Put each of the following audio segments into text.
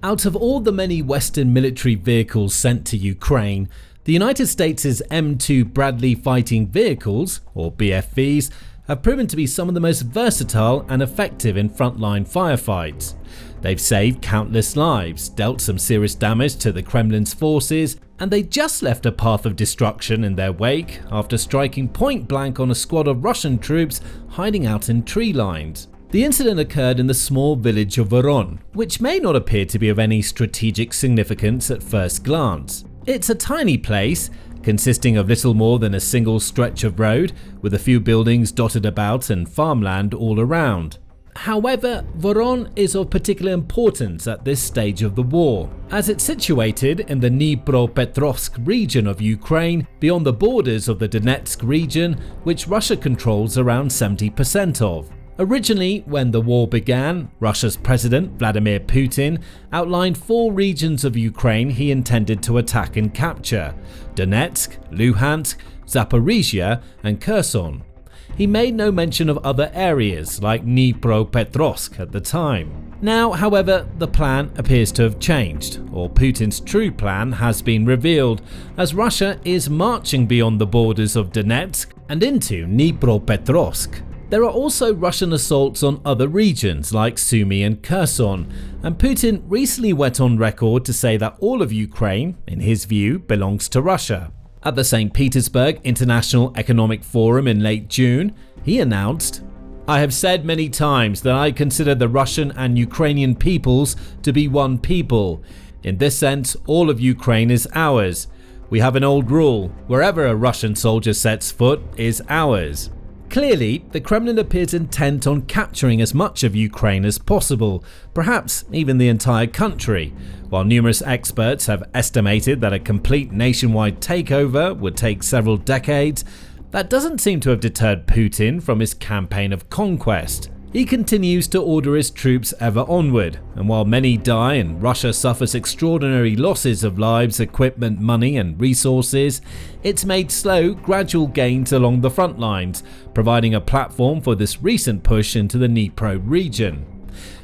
Out of all the many Western military vehicles sent to Ukraine, the United States' M2 Bradley fighting vehicles, or BFVs, have proven to be some of the most versatile and effective in frontline firefights. They've saved countless lives, dealt some serious damage to the Kremlin's forces, and they just left a path of destruction in their wake after striking point blank on a squad of Russian troops hiding out in tree lines. The incident occurred in the small village of Vorone, which may not appear to be of any strategic significance at first glance. It's a tiny place, consisting of little more than a single stretch of road, with a few buildings dotted about and farmland all around. However, Vorone is of particular importance at this stage of the war, as it's situated in the Dnipropetrovsk region of Ukraine, beyond the borders of the Donetsk region, which Russia controls around 70% of. Originally, when the war began, Russia's President Vladimir Putin outlined 4 regions of Ukraine he intended to attack and capture: Donetsk, Luhansk, Zaporizhia and Kherson. He made no mention of other areas like Dnipropetrovsk at the time. Now, however, the plan appears to have changed, or Putin's true plan has been revealed, as Russia is marching beyond the borders of Donetsk and into Dnipropetrovsk. There are also Russian assaults on other regions like Sumy and Kherson, and Putin recently went on record to say that all of Ukraine, in his view, belongs to Russia. At the St. Petersburg International Economic Forum in late June, he announced, "I have said many times that I consider the Russian and Ukrainian peoples to be one people. In this sense, all of Ukraine is ours. We have an old rule: wherever a Russian soldier sets foot is ours." Clearly, the Kremlin appears intent on capturing as much of Ukraine as possible, perhaps even the entire country. While numerous experts have estimated that a complete nationwide takeover would take several decades, that doesn't seem to have deterred Putin from his campaign of conquest. He continues to order his troops ever onward, and while many die and Russia suffers extraordinary losses of lives, equipment, money and resources, it's made slow, gradual gains along the front lines, providing a platform for this recent push into the Dnipro region.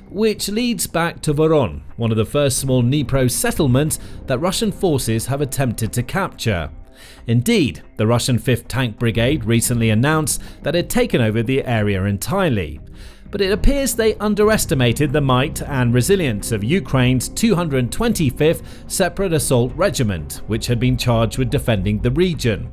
Which leads back to Vorone, one of the first small Dnipro settlements that Russian forces have attempted to capture. Indeed, the Russian 5th Tank Brigade recently announced that it had taken over the area entirely. But it appears they underestimated the might and resilience of Ukraine's 225th Separate Assault Regiment, which had been charged with defending the region.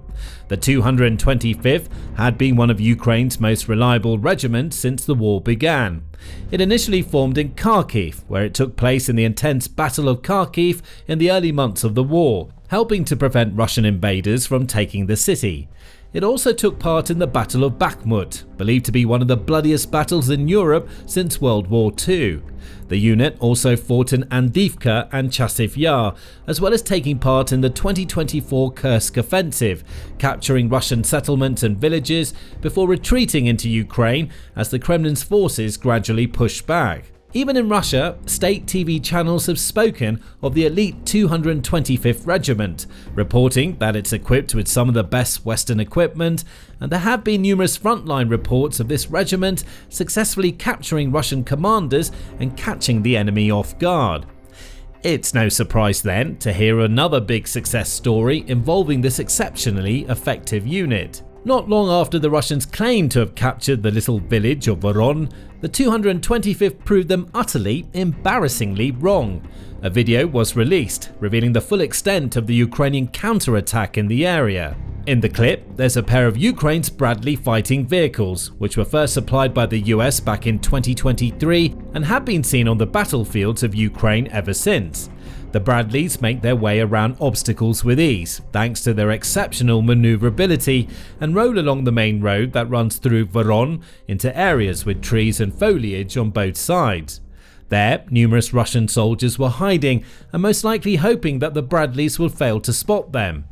The 225th had been one of Ukraine's most reliable regiments since the war began. It initially formed in Kharkiv, where it took place in the intense Battle of Kharkiv in the early months of the war, helping to prevent Russian invaders from taking the city. It also took part in the Battle of Bakhmut, believed to be one of the bloodiest battles in Europe since World War II. The unit also fought in Avdiivka and Chasiv Yar, as well as taking part in the 2024 Kursk offensive, capturing Russian settlements and villages before retreating into Ukraine as the Kremlin's forces gradually pushed back. Even in Russia, state TV channels have spoken of the elite 225th Regiment, reporting that it's equipped with some of the best Western equipment, and there have been numerous frontline reports of this regiment successfully capturing Russian commanders and catching the enemy off guard. It's no surprise then to hear another big success story involving this exceptionally effective unit. Not long after the Russians claimed to have captured the little village of Vorone, the 225th proved them utterly, embarrassingly wrong. A video was released, revealing the full extent of the Ukrainian counterattack in the area. In the clip, there's a pair of Ukraine's Bradley fighting vehicles, which were first supplied by the US back in 2023 and have been seen on the battlefields of Ukraine ever since. The Bradleys make their way around obstacles with ease, thanks to their exceptional maneuverability, and roll along the main road that runs through Vorone into areas with trees and foliage on both sides. There, numerous Russian soldiers were hiding and most likely hoping that the Bradleys would fail to spot them.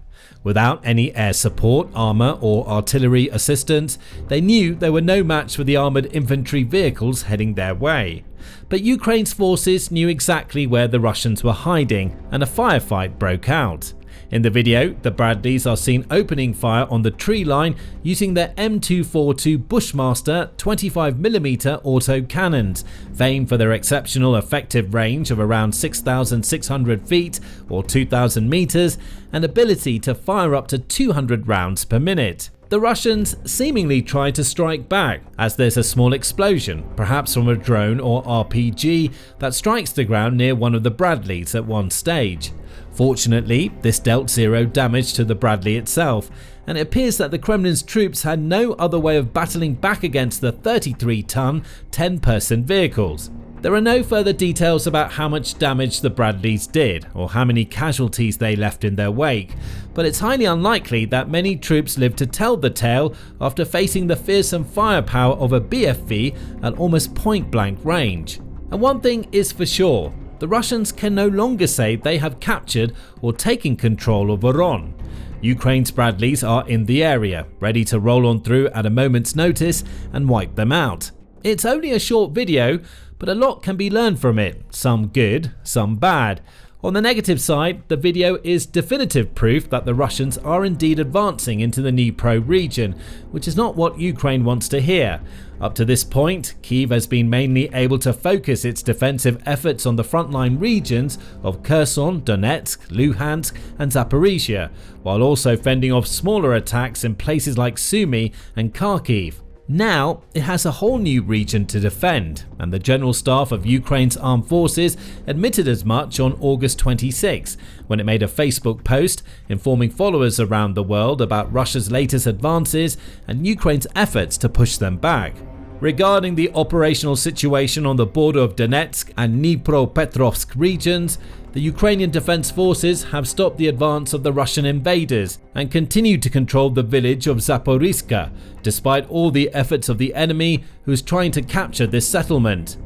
Without any air support, armour or artillery assistance, they knew they were no match for the armoured infantry vehicles heading their way. But Ukraine's forces knew exactly where the Russians were hiding, and a firefight broke out. In the video, the Bradleys are seen opening fire on the tree line using their M242 Bushmaster 25mm auto cannons, famed for their exceptional effective range of around 6,600 feet or 2,000 meters and ability to fire up to 200 rounds per minute. The Russians seemingly try to strike back as there's a small explosion, perhaps from a drone or RPG, that strikes the ground near one of the Bradleys at one stage. Fortunately, this dealt zero damage to the Bradley itself, and it appears that the Kremlin's troops had no other way of battling back against the 33-ton, 10-person vehicles. There are no further details about how much damage the Bradleys did or how many casualties they left in their wake, but it's highly unlikely that many troops lived to tell the tale after facing the fearsome firepower of a BFV at almost point-blank range. And one thing is for sure, the Russians can no longer say they have captured or taken control of Vorone. Ukraine's Bradleys are in the area, ready to roll on through at a moment's notice and wipe them out. It's only a short video, but a lot can be learned from it, some good, some bad. On the negative side, the video is definitive proof that the Russians are indeed advancing into the Dnipro region, which is not what Ukraine wants to hear. Up to this point, Kyiv has been mainly able to focus its defensive efforts on the frontline regions of Kherson, Donetsk, Luhansk and Zaporizhia, while also fending off smaller attacks in places like Sumy and Kharkiv. Now, it has a whole new region to defend, and the General Staff of Ukraine's Armed Forces admitted as much on August 26, when it made a Facebook post informing followers around the world about Russia's latest advances and Ukraine's efforts to push them back. Regarding the operational situation on the border of Donetsk and Dnipropetrovsk regions, the Ukrainian Defense Forces have stopped the advance of the Russian invaders and continued to control the village of Zaporizhzhia, despite all the efforts of the enemy who is trying to capture this settlement.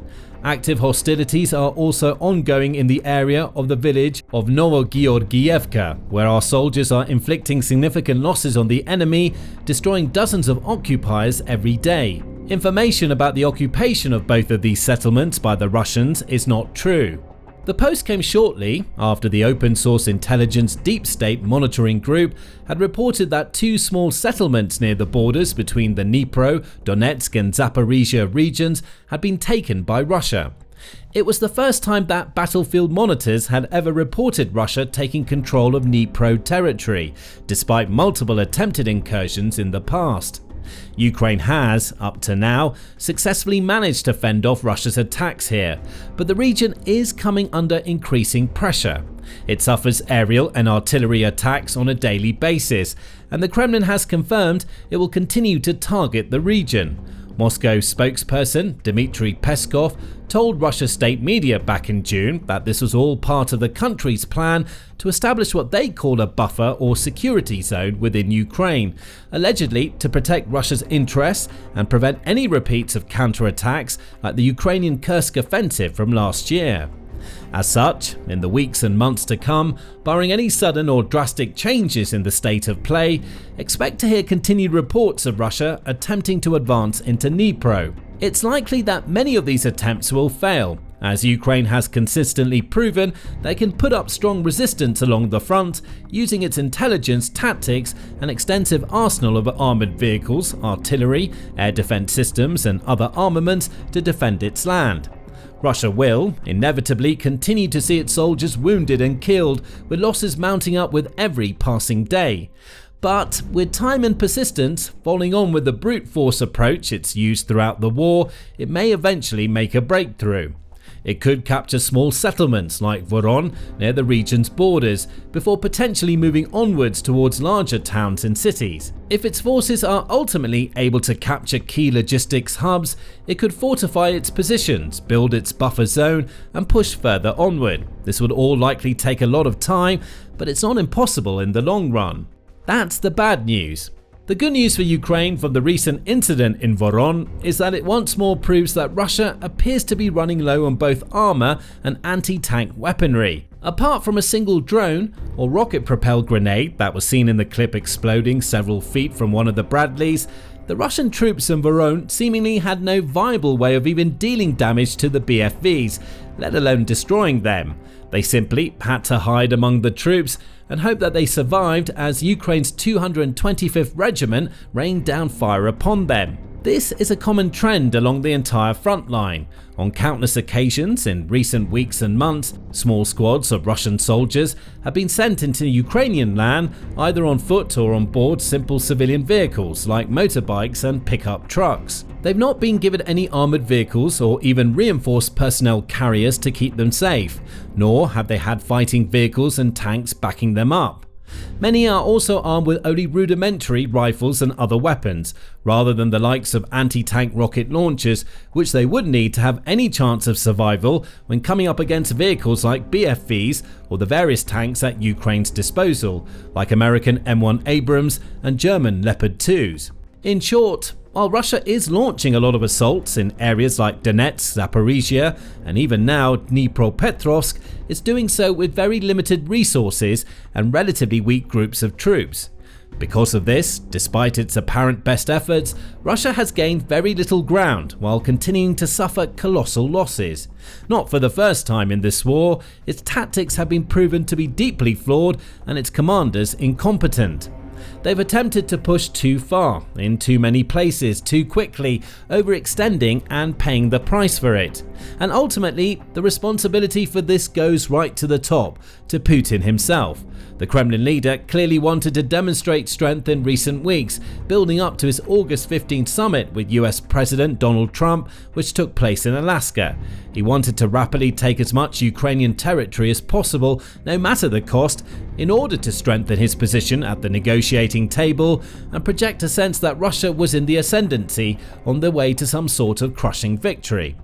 Active hostilities are also ongoing in the area of the village of Novogeorgievka, where our soldiers are inflicting significant losses on the enemy, destroying dozens of occupiers every day. Information about the occupation of both of these settlements by the Russians is not true. The post came shortly after the open source intelligence Deep State monitoring group had reported that two small settlements near the borders between the Dnipro, Donetsk and Zaporizhzhia regions had been taken by Russia. It was the first time that battlefield monitors had ever reported Russia taking control of Dnipro territory, despite multiple attempted incursions in the past. Ukraine has, up to now, successfully managed to fend off Russia's attacks here, but the region is coming under increasing pressure. It suffers aerial and artillery attacks on a daily basis, and the Kremlin has confirmed it will continue to target the region. Moscow spokesperson Dmitry Peskov told Russia's state media back in June that this was all part of the country's plan to establish what they call a buffer or security zone within Ukraine, allegedly to protect Russia's interests and prevent any repeats of counterattacks like the Ukrainian Kursk offensive from last year. As such, in the weeks and months to come, barring any sudden or drastic changes in the state of play, expect to hear continued reports of Russia attempting to advance into Dnipro. It's likely that many of these attempts will fail, as Ukraine has consistently proven they can put up strong resistance along the front using its intelligence, tactics and extensive arsenal of armoured vehicles, artillery, air defence systems and other armaments to defend its land. Russia will, inevitably, continue to see its soldiers wounded and killed, with losses mounting up with every passing day. But with time and persistence, following on with the brute force approach it's used throughout the war, it may eventually make a breakthrough. It could capture small settlements like Vorone near the region's borders, before potentially moving onwards towards larger towns and cities. If its forces are ultimately able to capture key logistics hubs, it could fortify its positions, build its buffer zone, and push further onward. This would all likely take a lot of time, but it's not impossible in the long run. That's the bad news. The good news for Ukraine from the recent incident in Vorone is that it once more proves that Russia appears to be running low on both armour and anti-tank weaponry. Apart from a single drone or rocket-propelled grenade that was seen in the clip exploding several feet from one of the Bradleys, the Russian troops in Vorone seemingly had no viable way of even dealing damage to the BFVs, let alone destroying them. They simply had to hide among the troops and hope that they survived as Ukraine's 225th Regiment rained down fire upon them. This is a common trend along the entire front line. On countless occasions in recent weeks and months, small squads of Russian soldiers have been sent into Ukrainian land either on foot or on board simple civilian vehicles like motorbikes and pickup trucks. They've not been given any armoured vehicles or even reinforced personnel carriers to keep them safe, nor have they had fighting vehicles and tanks backing them up. Many are also armed with only rudimentary rifles and other weapons, rather than the likes of anti-tank rocket launchers, which they would need to have any chance of survival when coming up against vehicles like BFVs or the various tanks at Ukraine's disposal, like American M1 Abrams and German Leopard 2s. In short, while Russia is launching a lot of assaults in areas like Donetsk, Zaporizhia, and even now Dnipropetrovsk, it's doing so with very limited resources and relatively weak groups of troops. Because of this, despite its apparent best efforts, Russia has gained very little ground while continuing to suffer colossal losses. Not for the first time in this war, its tactics have been proven to be deeply flawed and its commanders incompetent. They've attempted to push too far, in too many places, too quickly, overextending and paying the price for it. And ultimately, the responsibility for this goes right to the top, to Putin himself. The Kremlin leader clearly wanted to demonstrate strength in recent weeks, building up to his August 15th summit with US President Donald Trump, which took place in Alaska. He wanted to rapidly take as much Ukrainian territory as possible, no matter the cost, in order to strengthen his position at the negotiating table and project a sense that Russia was in the ascendancy, on the way to some sort of crushing victory.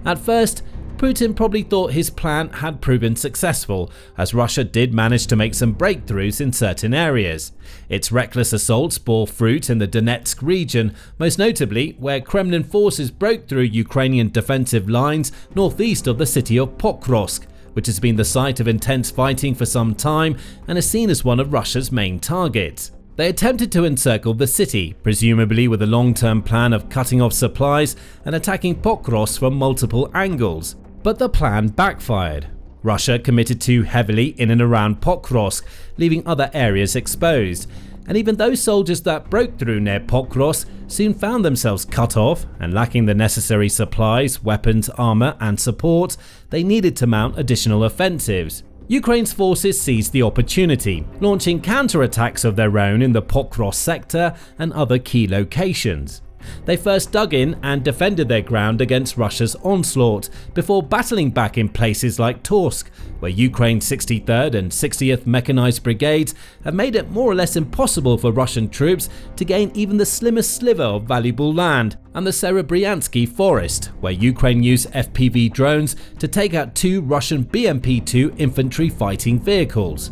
At first, Putin probably thought his plan had proven successful, as Russia did manage to make some breakthroughs in certain areas. Its reckless assaults bore fruit in the Donetsk region, most notably where Kremlin forces broke through Ukrainian defensive lines northeast of the city of Pokrovsk, which has been the site of intense fighting for some time and is seen as one of Russia's main targets. They attempted to encircle the city, presumably with a long-term plan of cutting off supplies and attacking Pokrovsk from multiple angles. But the plan backfired. Russia committed too heavily in and around Pokrovsk, leaving other areas exposed. And even those soldiers that broke through near Pokrovsk soon found themselves cut off and lacking the necessary supplies, weapons, armor, and support they needed to mount additional offensives. Ukraine's forces seized the opportunity, launching counterattacks of their own in the Pokrovsk sector and other key locations. They first dug in and defended their ground against Russia's onslaught, before battling back in places like Torsk, where Ukraine's 63rd and 60th Mechanized Brigades have made it more or less impossible for Russian troops to gain even the slimmest sliver of valuable land, and the Serebryansky Forest, where Ukraine used FPV drones to take out 2 Russian BMP-2 infantry fighting vehicles.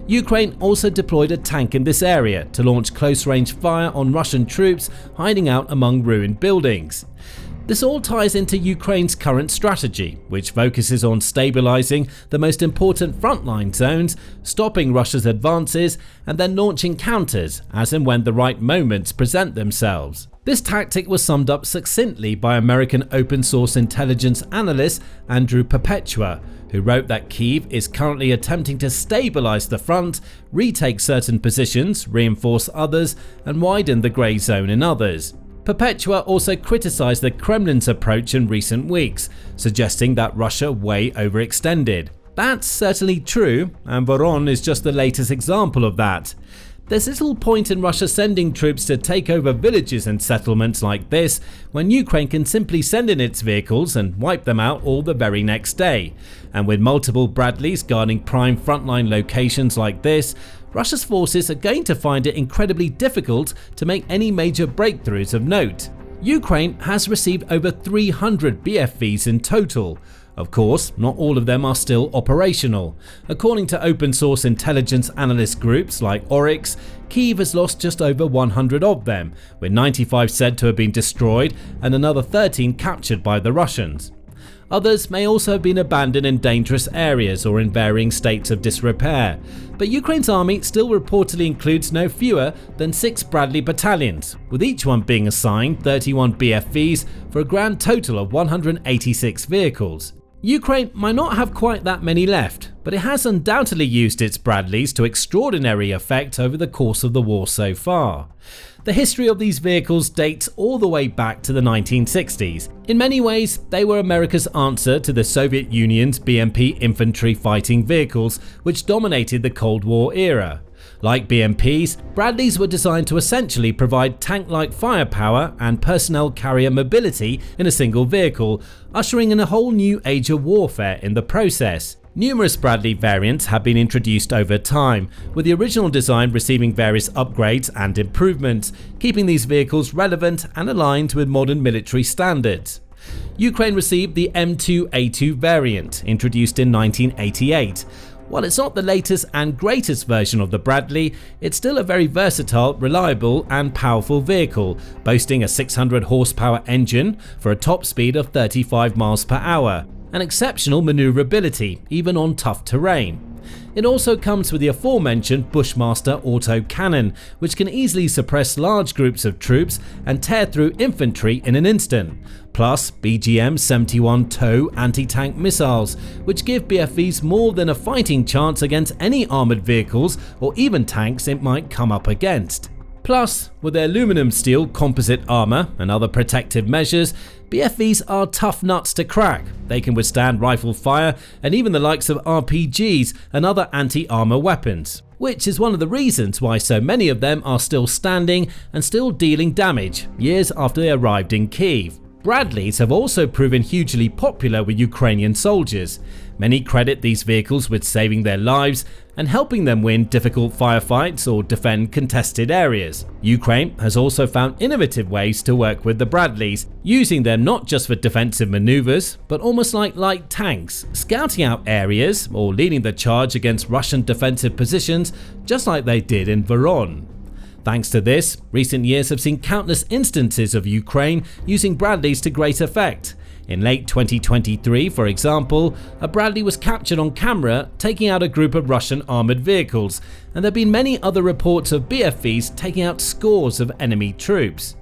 Ukraine also deployed a tank in this area to launch close-range fire on Russian troops hiding out among ruined buildings. This all ties into Ukraine's current strategy, which focuses on stabilizing the most important frontline zones, stopping Russia's advances, and then launching counters as and when the right moments present themselves. This tactic was summed up succinctly by American open-source intelligence analyst Andrew Perpetua, who wrote that Kyiv is currently attempting to stabilize the front, retake certain positions, reinforce others, and widen the grey zone in others. Perpetua also criticized the Kremlin's approach in recent weeks, suggesting that Russia way overextended. That's certainly true, and Vorone is just the latest example of that. There's little point in Russia sending troops to take over villages and settlements like this when Ukraine can simply send in its vehicles and wipe them out all the very next day. And with multiple Bradleys guarding prime frontline locations like this, Russia's forces are going to find it incredibly difficult to make any major breakthroughs of note. Ukraine has received over 300 BFVs in total. Of course, not all of them are still operational. According to open-source intelligence analyst groups like Oryx, Kyiv has lost just over 100 of them, with 95 said to have been destroyed and another 13 captured by the Russians. Others may also have been abandoned in dangerous areas or in varying states of disrepair, but Ukraine's army still reportedly includes no fewer than 6 Bradley battalions, with each one being assigned 31 BFVs for a grand total of 186 vehicles. Ukraine might not have quite that many left, but it has undoubtedly used its Bradleys to extraordinary effect over the course of the war so far. The history of these vehicles dates all the way back to the 1960s. In many ways, they were America's answer to the Soviet Union's BMP infantry fighting vehicles, which dominated the Cold War era. Like BMPs, Bradleys were designed to essentially provide tank-like firepower and personnel carrier mobility in a single vehicle, ushering in a whole new age of warfare in the process. Numerous Bradley variants have been introduced over time, with the original design receiving various upgrades and improvements, keeping these vehicles relevant and aligned with modern military standards. Ukraine received the M2A2 variant, introduced in 1988. While it's not the latest and greatest version of the Bradley, it's still a very versatile, reliable and powerful vehicle, boasting a 600 horsepower engine for a top speed of 35 miles per hour, and exceptional maneuverability, even on tough terrain. It also comes with the aforementioned Bushmaster auto cannon, which can easily suppress large groups of troops and tear through infantry in an instant, plus BGM-71 TOW anti-tank missiles, which give BFVs more than a fighting chance against any armoured vehicles or even tanks it might come up against. Plus, with their aluminum steel composite armour and other protective measures, BFVs are tough nuts to crack. They can withstand rifle fire and even the likes of RPGs and other anti-armour weapons, which is one of the reasons why so many of them are still standing and still dealing damage years after they arrived in Kyiv. Bradleys have also proven hugely popular with Ukrainian soldiers. Many credit these vehicles with saving their lives and helping them win difficult firefights or defend contested areas. Ukraine has also found innovative ways to work with the Bradleys, using them not just for defensive maneuvers, but almost like light tanks, scouting out areas or leading the charge against Russian defensive positions, just like they did in Vorone. Thanks to this, recent years have seen countless instances of Ukraine using Bradleys to great effect. In late 2023, for example, a Bradley was captured on camera taking out a group of Russian armoured vehicles, and there have been many other reports of BFVs taking out scores of enemy troops.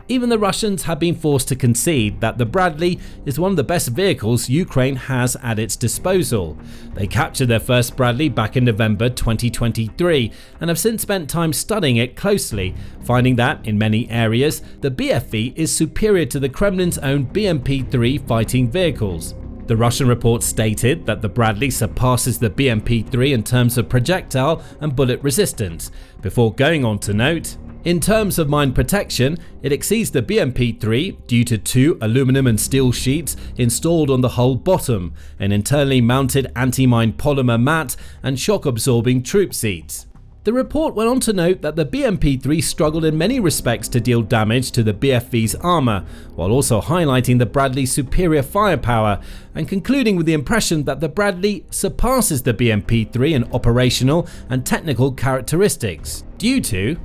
Even the Russians have been forced to concede that the Bradley is one of the best vehicles Ukraine has at its disposal. They captured their first Bradley back in November 2023 and have since spent time studying it closely, finding that, in many areas, the BFV is superior to the Kremlin's own BMP-3 fighting vehicles. The Russian report stated that the Bradley surpasses the BMP-3 in terms of projectile and bullet resistance, before going on to note, in terms of mine protection, it exceeds the BMP-3 due to 2 aluminum and steel sheets installed on the hull bottom, an internally mounted anti-mine polymer mat and shock-absorbing troop seats. The report went on to note that the BMP-3 struggled in many respects to deal damage to the BFV's armour, while also highlighting the Bradley's superior firepower and concluding with the impression that the Bradley surpasses the BMP-3 in operational and technical characteristics, due to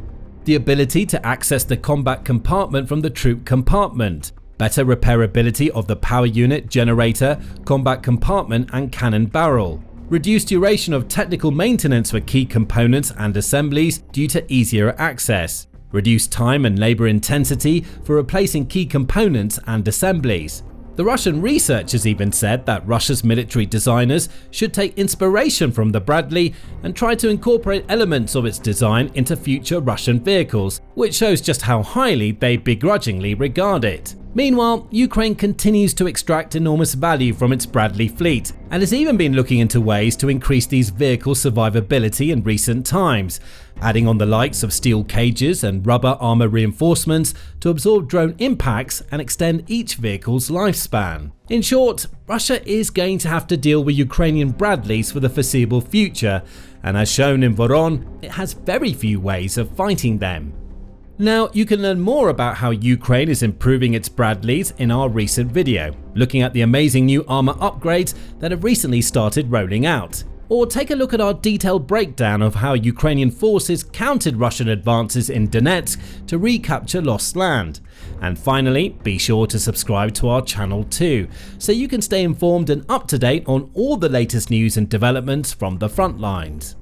the ability to access the combat compartment from the troop compartment, better repairability of the power unit, generator, combat compartment and cannon barrel, reduced duration of technical maintenance for key components and assemblies due to easier access, reduced time and labour intensity for replacing key components and assemblies. The Russian researchers even said that Russia's military designers should take inspiration from the Bradley and try to incorporate elements of its design into future Russian vehicles, which shows just how highly they begrudgingly regard it. Meanwhile, Ukraine continues to extract enormous value from its Bradley fleet and has even been looking into ways to increase these vehicles' survivability in recent times, adding on the likes of steel cages and rubber armour reinforcements to absorb drone impacts and extend each vehicle's lifespan. In short, Russia is going to have to deal with Ukrainian Bradleys for the foreseeable future, and as shown in Vorone, it has very few ways of fighting them. Now, you can learn more about how Ukraine is improving its Bradleys in our recent video, looking at the amazing new armour upgrades that have recently started rolling out. Or take a look at our detailed breakdown of how Ukrainian forces countered Russian advances in Donetsk to recapture lost land. And finally, be sure to subscribe to our channel too, so you can stay informed and up to date on all the latest news and developments from the front lines.